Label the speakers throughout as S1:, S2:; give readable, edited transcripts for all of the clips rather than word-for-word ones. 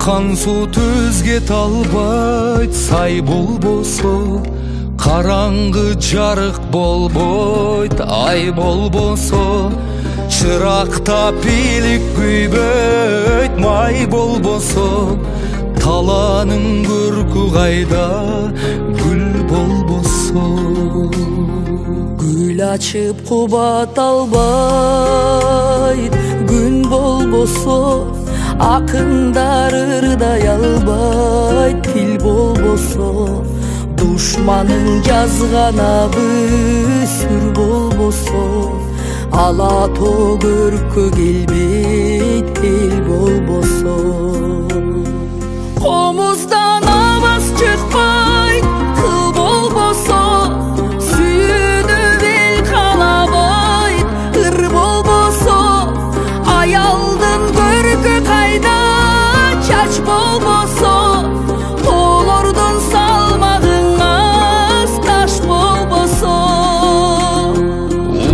S1: Аккан суу түзге талбайт, сай болбосо караңгы жарык болбойт, ай болбосо чыракта пилик күйбөйт, май болбосо таланын көркү кайда, гүл болбосо.
S2: Гүл ачып кубат албайт, күн болбосо акындар ырдай албайт, тил болбосо душманын жазган абы сүр болбосо ала тоо көркө келбейт, эл болбосо. Комуздан абас чыкпайт, кыл болбосо сүйүнүп эл каалабайт, ыр болбосо аялдын көркү кайда, чач болбосо тоолордун салмагың аз, таш болбосо.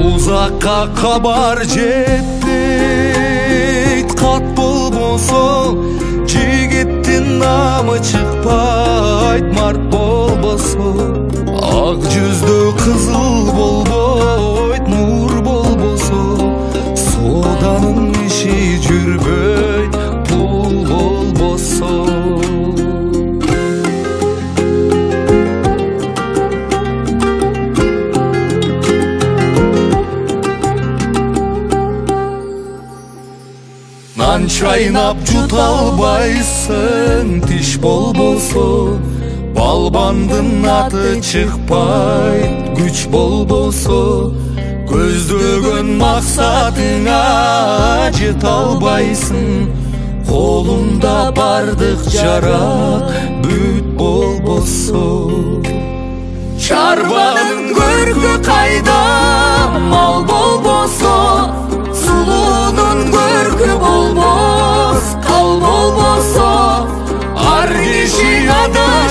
S1: Узакка кабар жетпейт, кат болбосо жигиттин намы чыкпайт, март болбосо ак жүздө кызыл болбойт, нур болбосо сооданын иши жүрбөйт, пул болбосо. Нан чайнап жута албайсың, тиш болбосо балбандын аты чыкпайт, күч болбосо көздөгөн максатыңа жете албайсың, колуңда бардык жарак бүт болбосо. Чарбанын көркү кайда, мал болбосо сулуунун көркү болбос, кал болбосо ар киши адам